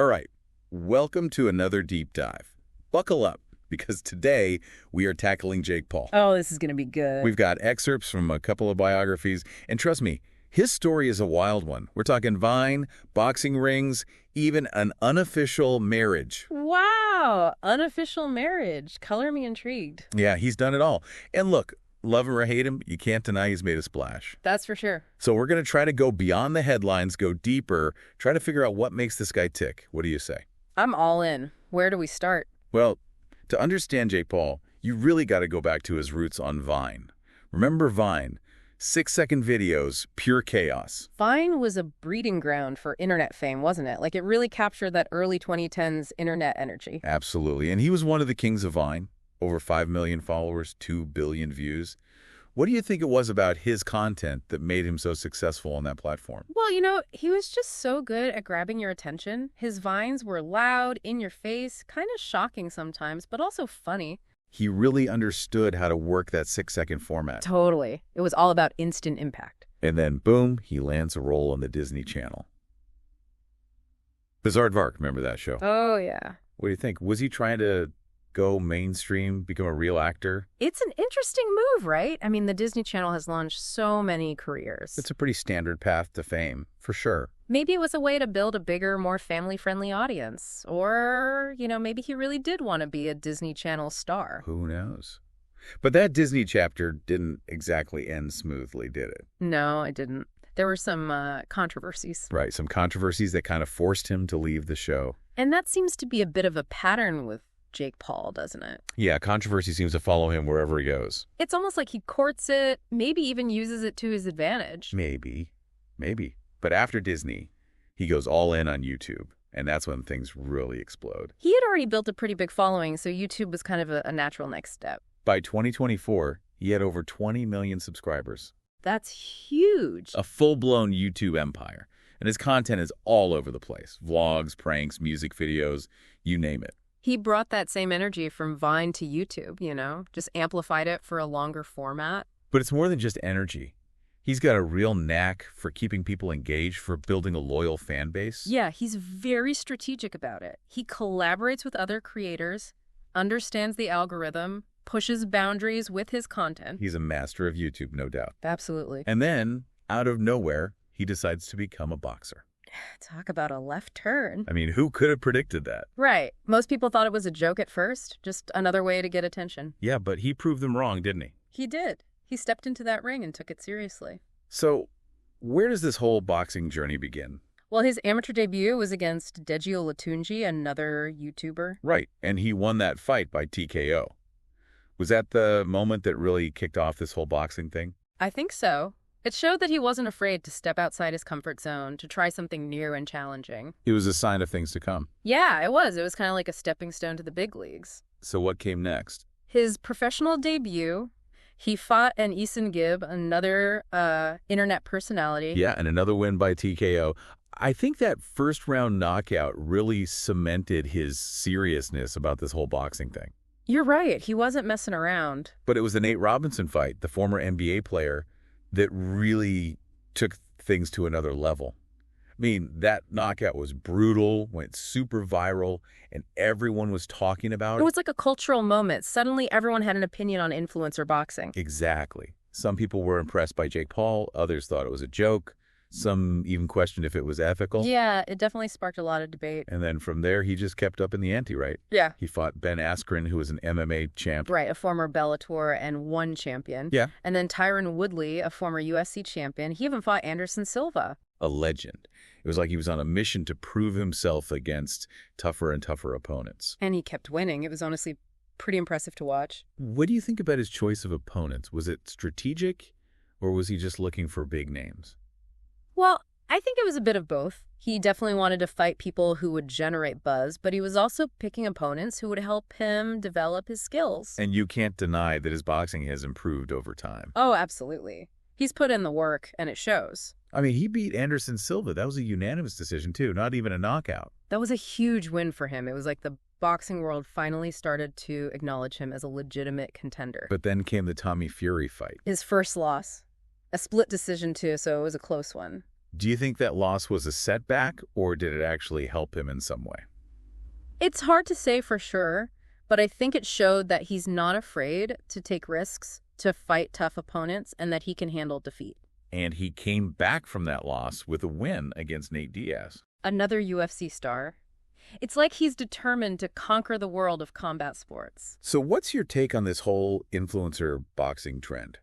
All right, welcome to another deep dive. Buckle up, because today we are tackling Jake Paul. Oh, this is going to be good. We've got excerpts from a couple of biographies, and trust me, his story is a wild one. We're talking Vine, boxing rings, even an unofficial marriage. Wow, unofficial marriage. Color me intrigued. Yeah, he's done it all. And look, love him or hate him, you can't deny he's made a splash. That's for sure. So we're going to try to go beyond the headlines, go deeper, try to figure out what makes this guy tick. What do you say? I'm all in. Where do we start? Well, to understand Jake Paul, you really got to go back to his roots on Vine. Remember Vine? 6-second videos, pure chaos. Vine was a breeding ground for internet fame, wasn't it? Like, it really captured that early 2010s internet energy. Absolutely. And he was one of the kings of Vine. Over 5 million followers, 2 billion views. What do you think it was about his content that made him so successful on that platform? Well, he was just so good at grabbing your attention. His Vines were loud, in your face, kind of shocking sometimes, but also funny. He really understood how to work that 6-second format. Totally. It was all about instant impact. And then, boom, he lands a role on the Disney Channel. Bizaardvark, remember that show? Oh, yeah. What do you think? Was he trying to go mainstream, become a real actor? It's an interesting move, right? I mean, the Disney Channel has launched so many careers. It's a pretty standard path to fame, for sure. Maybe it was a way to build a bigger, more family-friendly audience. Or, maybe he really did want to be a Disney Channel star. Who knows? But that Disney chapter didn't exactly end smoothly, did it? No, it didn't. There were some controversies. Right, some controversies that kind of forced him to leave the show. And that seems to be a bit of a pattern with Jake Paul, doesn't it? Yeah, controversy seems to follow him wherever he goes. It's almost like he courts it, maybe even uses it to his advantage. Maybe. But after Disney, he goes all in on YouTube, and that's when things really explode. He had already built a pretty big following, so YouTube was kind of a natural next step. By 2024, he had over 20 million subscribers. That's huge. A full-blown YouTube empire. And his content is all over the place. Vlogs, pranks, music videos, you name it. He brought that same energy from Vine to YouTube, just amplified it for a longer format. But it's more than just energy. He's got a real knack for keeping people engaged, for building a loyal fan base. Yeah, he's very strategic about it. He collaborates with other creators, understands the algorithm, pushes boundaries with his content. He's a master of YouTube, no doubt. Absolutely. And then, out of nowhere, he decides to become a boxer. Talk about a left turn. I mean, who could have predicted that? Right. Most people thought it was a joke at first, just another way to get attention. Yeah, but he proved them wrong, didn't he? He did. He stepped into that ring and took it seriously. So, where does this whole boxing journey begin? Well, his amateur debut was against Deji Olatunji, another YouTuber. Right, and he won that fight by TKO. Was that the moment that really kicked off this whole boxing thing? I think so. It showed that he wasn't afraid to step outside his comfort zone, to try something new and challenging. It was a sign of things to come. Yeah, it was. It was kind of like a stepping stone to the big leagues. So what came next? His professional debut, he fought Eason Gibb, another internet personality. Yeah, and another win by TKO. I think that first round knockout really cemented his seriousness about this whole boxing thing. You're right. He wasn't messing around. But it was the Nate Robinson fight, the former NBA player, that really took things to another level. I mean, that knockout was brutal, went super viral, and everyone was talking about it. It was like a cultural moment. Suddenly, everyone had an opinion on influencer boxing. Exactly. Some people were impressed by Jake Paul. Others thought it was a joke. Some even questioned if it was ethical. Yeah, it definitely sparked a lot of debate. And then from there, he just kept up in the ante, right? Yeah. He fought Ben Askren, who was an MMA champ. Right, a former Bellator and ONE champion. Yeah. And then Tyron Woodley, a former UFC champion. He even fought Anderson Silva. A legend. It was like he was on a mission to prove himself against tougher and tougher opponents. And he kept winning. It was honestly pretty impressive to watch. What do you think about his choice of opponents? Was it strategic, or was he just looking for big names? Well, I think it was a bit of both. He definitely wanted to fight people who would generate buzz, but he was also picking opponents who would help him develop his skills. And you can't deny that his boxing has improved over time. Oh, absolutely. He's put in the work, and it shows. I mean, he beat Anderson Silva. That was a unanimous decision, too, not even a knockout. That was a huge win for him. It was like the boxing world finally started to acknowledge him as a legitimate contender. But then came the Tommy Fury fight. His first loss. A split decision, too, so it was a close one. Do you think that loss was a setback, or did it actually help him in some way? It's hard to say for sure, but I think it showed that he's not afraid to take risks, to fight tough opponents, and that he can handle defeat. And he came back from that loss with a win against Nate Diaz. Another UFC star. It's like he's determined to conquer the world of combat sports. So what's your take on this whole influencer boxing trend?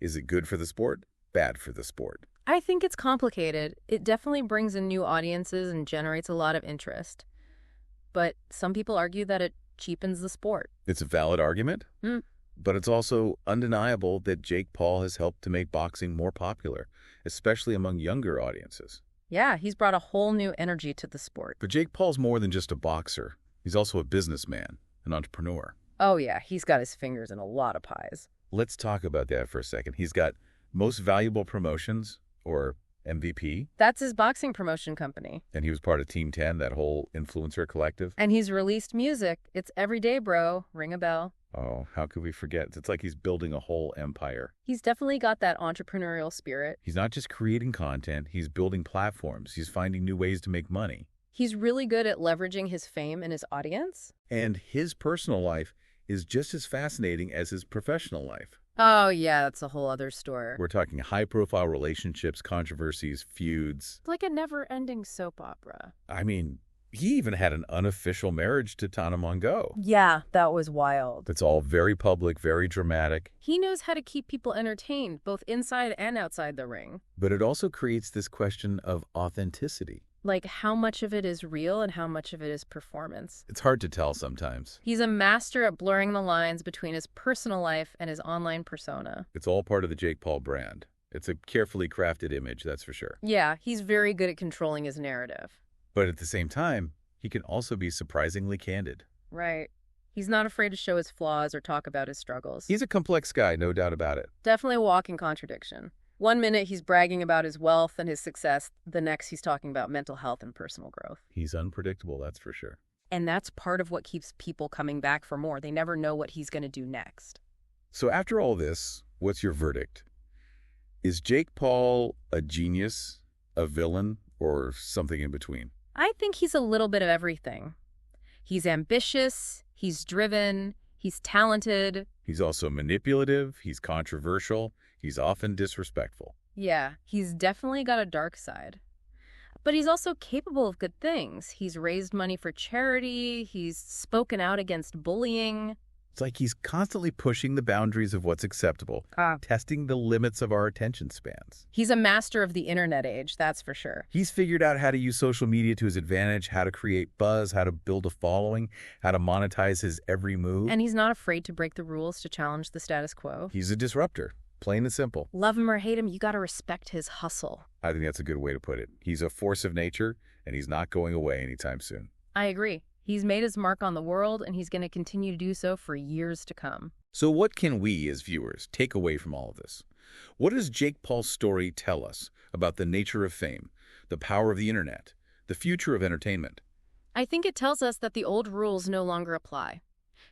Is it good for the sport? Bad for the sport? I think it's complicated. It definitely brings in new audiences and generates a lot of interest. But some people argue that it cheapens the sport. It's a valid argument, but it's also undeniable that Jake Paul has helped to make boxing more popular, especially among younger audiences. Yeah, he's brought a whole new energy to the sport. But Jake Paul's more than just a boxer. He's also a businessman, an entrepreneur. Oh yeah, he's got his fingers in a lot of pies. Let's talk about that for a second. He's got Most Valuable Promotions, or MVP. That's his boxing promotion company. And he was part of Team 10, that whole influencer collective. And he's released music. It's every day, bro. Ring a bell. Oh, how could we forget? It's like he's building a whole empire. He's definitely got that entrepreneurial spirit. He's not just creating content, he's building platforms. He's finding new ways to make money. He's really good at leveraging his fame and his audience. And his personal life is just as fascinating as his professional life. Oh, yeah, that's a whole other story. We're talking high-profile relationships, controversies, feuds. Like a never-ending soap opera. I mean, he even had an unofficial marriage to Tana Mongeau. Yeah, that was wild. It's all very public, very dramatic. He knows how to keep people entertained, both inside and outside the ring. But it also creates this question of authenticity. Like, how much of it is real and how much of it is performance? It's hard to tell sometimes. He's a master at blurring the lines between his personal life and his online persona. It's all part of the Jake Paul brand. It's a carefully crafted image, that's for sure. Yeah, he's very good at controlling his narrative. But at the same time, he can also be surprisingly candid. Right. He's not afraid to show his flaws or talk about his struggles. He's a complex guy, no doubt about it. Definitely a walking contradiction. One minute he's bragging about his wealth and his success, the next he's talking about mental health and personal growth. He's unpredictable, that's for sure. And that's part of what keeps people coming back for more. They never know what he's going to do next. So after all this, what's your verdict? Is Jake Paul a genius, a villain, or something in between? I think he's a little bit of everything. He's ambitious, he's driven, he's talented. He's also manipulative, he's controversial, he's often disrespectful. Yeah, he's definitely got a dark side. But he's also capable of good things. He's raised money for charity, he's spoken out against bullying. It's like he's constantly pushing the boundaries of what's acceptable, testing the limits of our attention spans. He's a master of the internet age, that's for sure. He's figured out how to use social media to his advantage, how to create buzz, how to build a following, how to monetize his every move. And he's not afraid to break the rules to challenge the status quo. He's a disruptor, plain and simple. Love him or hate him, you gotta respect his hustle. I think that's a good way to put it. He's a force of nature, and he's not going away anytime soon. I agree. He's made his mark on the world, and he's going to continue to do so for years to come. So what can we, as viewers, take away from all of this? What does Jake Paul's story tell us about the nature of fame, the power of the internet, the future of entertainment? I think it tells us that the old rules no longer apply.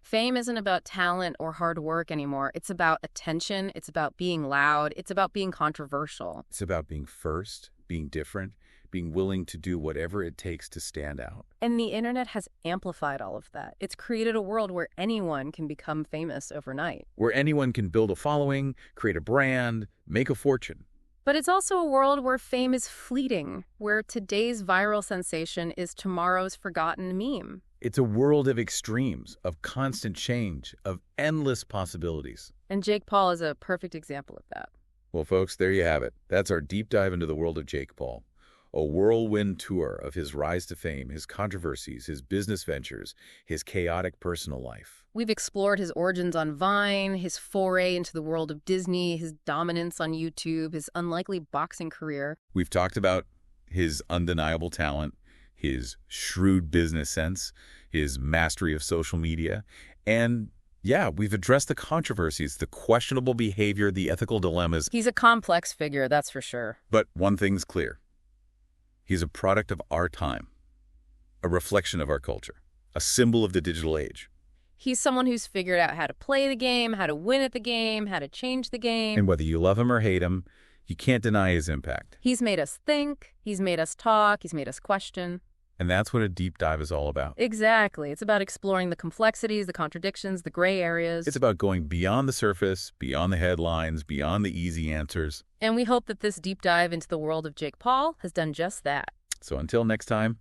Fame isn't about talent or hard work anymore. It's about attention. It's about being loud. It's about being controversial. It's about being first, being different, being willing to do whatever it takes to stand out. And the internet has amplified all of that. It's created a world where anyone can become famous overnight. Where anyone can build a following, create a brand, make a fortune. But it's also a world where fame is fleeting, where today's viral sensation is tomorrow's forgotten meme. It's a world of extremes, of constant change, of endless possibilities. And Jake Paul is a perfect example of that. Well, folks, there you have it. That's our deep dive into the world of Jake Paul. A whirlwind tour of his rise to fame, his controversies, his business ventures, his chaotic personal life. We've explored his origins on Vine, his foray into the world of Disney, his dominance on YouTube, his unlikely boxing career. We've talked about his undeniable talent, his shrewd business sense, his mastery of social media, and yeah, we've addressed the controversies, the questionable behavior, the ethical dilemmas. He's a complex figure, that's for sure. But one thing's clear. He's a product of our time, a reflection of our culture, a symbol of the digital age. He's someone who's figured out how to play the game, how to win at the game, how to change the game. And whether you love him or hate him, You can't deny his impact. He's made us think, he's made us talk, he's made us question. And that's what a deep dive is all about. Exactly. It's about exploring the complexities, the contradictions, the gray areas. It's about going beyond the surface, beyond the headlines, beyond the easy answers. And we hope that this deep dive into the world of Jake Paul has done just that. So until next time,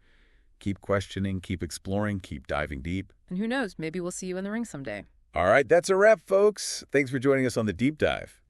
keep questioning, keep exploring, keep diving deep. And who knows, maybe we'll see you in the ring someday. All right, that's a wrap, folks. Thanks for joining us on The Deep Dive.